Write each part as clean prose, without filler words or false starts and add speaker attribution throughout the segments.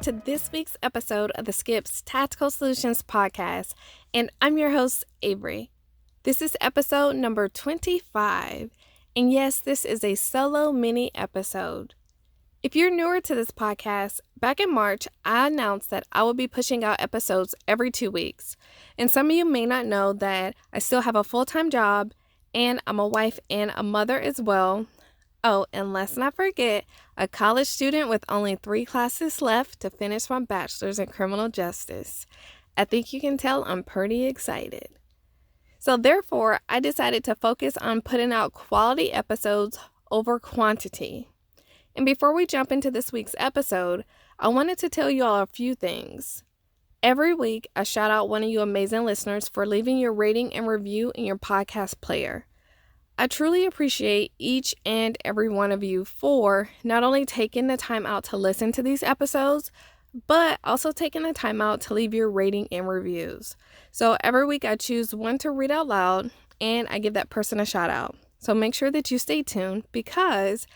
Speaker 1: to this week's episode of the Skip's Tactical Solutions podcast, and I'm your host, Avery. This is episode number 25, and yes, this is a solo mini episode. If you're newer to this podcast, back in March, I announced that I will be pushing out episodes every 2 weeks, and some of you may not know that I still have a full-time job, and I'm a wife and a mother as well. Oh, and let's not forget, a college student with only 3 classes left to finish my bachelor's in criminal justice. I think you can tell I'm pretty excited. So therefore, I decided to focus on putting out quality episodes over quantity. And before we jump into this week's episode, I wanted to tell you all a few things. Every week, I shout out one of you amazing listeners for leaving your rating and review in your podcast player. I truly appreciate each and every one of you for not only taking the time out to listen to these episodes, but also taking the time out to leave your rating and reviews. So every week I choose one to read out loud and I give that person a shout out. So make sure that you stay tuned because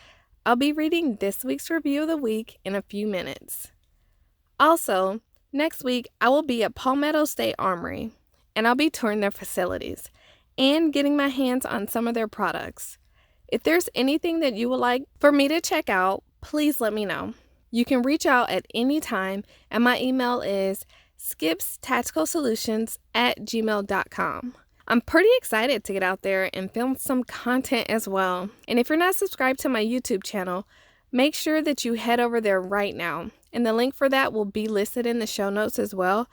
Speaker 1: I'll be reading this week's review of the week in a few minutes. Also, next week I will be at Palmetto State Armory and I'll be touring their facilities and getting my hands on some of their products. If there's anything that you would like for me to check out, please let me know. You can reach out at any time, and my email is skipstacticalsolutions@gmail.com. I'm pretty excited to get out there and film some content as well. And if you're not subscribed to my YouTube channel, make sure that you head over there right now. And the link for that will be listed in the show notes as well.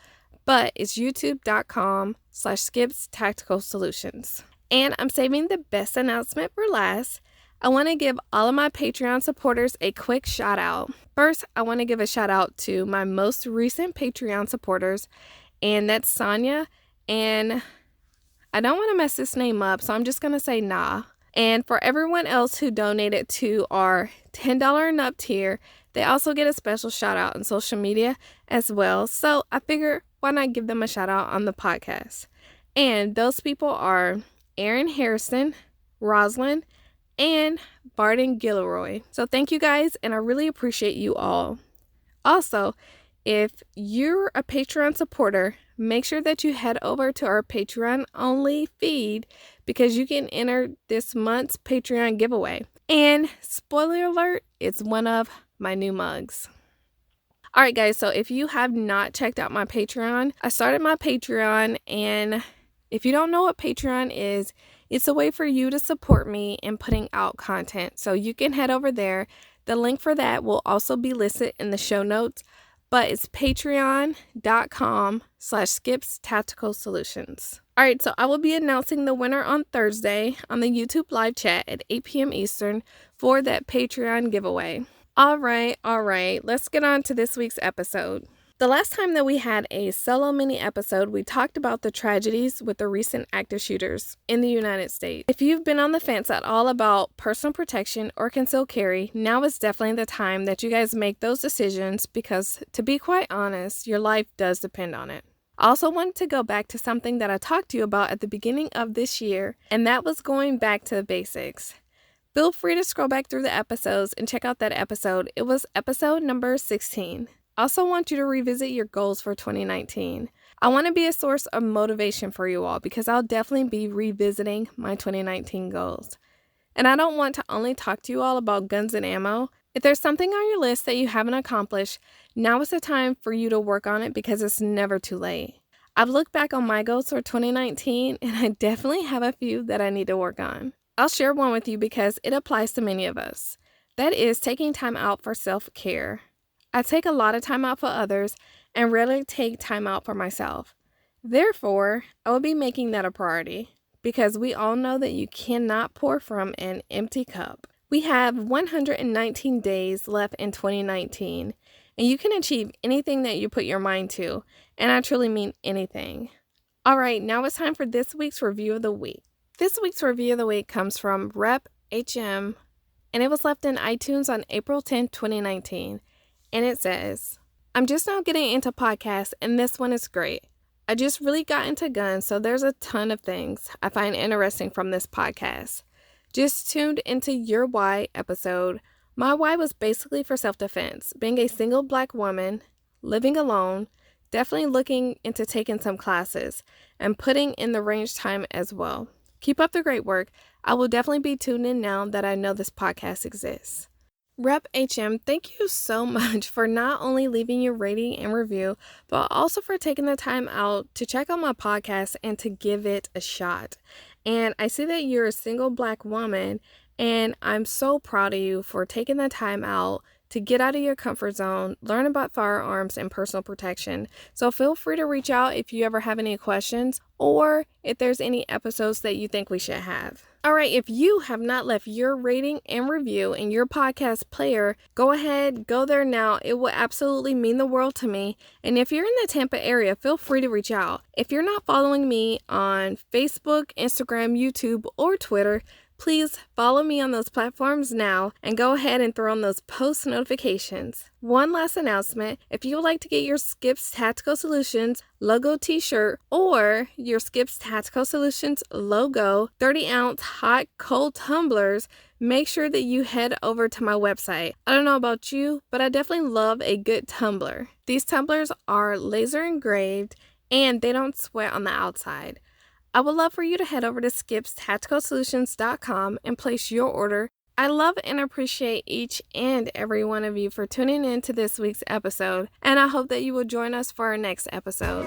Speaker 1: But it's youtube.com/skipstacticalsolutions. And I'm saving the best announcement for last. I want to give all of my Patreon supporters a quick shout out. First, I want to give a shout out to my most recent Patreon supporters, and that's Sonia, and I don't want to mess this name up, so I'm just going to say nah. And for everyone else who donated to our $10 and up tier, they also get a special shout out on social media as well. So I figure, why not give them a shout out on the podcast? And those people are Aaron Harrison, Roslyn, and Barden Gilroy. So thank you guys, and I really appreciate you all. Also, if you're a Patreon supporter, make sure that you head over to our Patreon only feed because you can enter this month's Patreon giveaway. And spoiler alert, it's one of my new mugs. All right, guys, so if you have not checked out my Patreon, I started my Patreon, and if you don't know what Patreon is, it's a way for you to support me in putting out content. So you can head over there. The link for that will also be listed in the show notes, but it's patreon.com/skipstacticalsolutions. All right, so I will be announcing the winner on Thursday on the YouTube live chat at 8 p.m. Eastern for that Patreon giveaway. All right, let's get on to this week's episode. The last time that we had a solo mini episode, we talked about the tragedies with the recent active shooters in the United States. If you've been on the fence at all about personal protection or concealed carry, now is definitely the time that you guys make those decisions because, to be quite honest, your life does depend on it. I also wanted to go back to something that I talked to you about at the beginning of this year, and that was going back to the basics. Feel free to scroll back through the episodes and check out that episode. It was episode number 16. I also want you to revisit your goals for 2019. I want to be a source of motivation for you all because I'll definitely be revisiting my 2019 goals. And I don't want to only talk to you all about guns and ammo. If there's something on your list that you haven't accomplished, now is the time for you to work on it because it's never too late. I've looked back on my goals for 2019 and I definitely have a few that I need to work on. I'll share one with you because it applies to many of us. That is taking time out for self-care. I take a lot of time out for others and rarely take time out for myself. Therefore, I will be making that a priority because we all know that you cannot pour from an empty cup. We have 119 days left in 2019, and you can achieve anything that you put your mind to, and I truly mean anything. All right, now it's time for this week's review of the week. This week's review of the week comes from Rep HM, and it was left in iTunes on April 10, 2019. And it says, I'm just now getting into podcasts, and this one is great. I just really got into guns, so there's a ton of things I find interesting from this podcast. Just tuned into your why episode. My why was basically for self-defense. Being a single black woman, living alone, definitely looking into taking some classes, and putting in the range time as well. Keep up the great work. I will definitely be tuned in now that I know this podcast exists. Rep HM, thank you so much for not only leaving your rating and review, but also for taking the time out to check out my podcast and to give it a shot. And I see that you're a single Black woman, and I'm so proud of you for taking the time out to get out of your comfort zone, learn about firearms and personal protection. So feel free to reach out if you ever have any questions or if there's any episodes that you think we should have. All right, if you have not left your rating and review in your podcast player, go ahead, go there now. It will absolutely mean the world to me. And if you're in the Tampa area, feel free to reach out. If you're not following me on Facebook, Instagram, YouTube, or Twitter, please follow me on those platforms now and go ahead and throw on those post notifications. One last announcement, if you would like to get your Skips Tactical Solutions logo t-shirt or your Skips Tactical Solutions logo 30-ounce hot cold tumblers, make sure that you head over to my website. I don't know about you, but I definitely love a good tumbler. These tumblers are laser engraved and they don't sweat on the outside. I would love for you to head over to skipstacticalsolutions.com and place your order. I love and appreciate each and every one of you for tuning in to this week's episode, and I hope that you will join us for our next episode.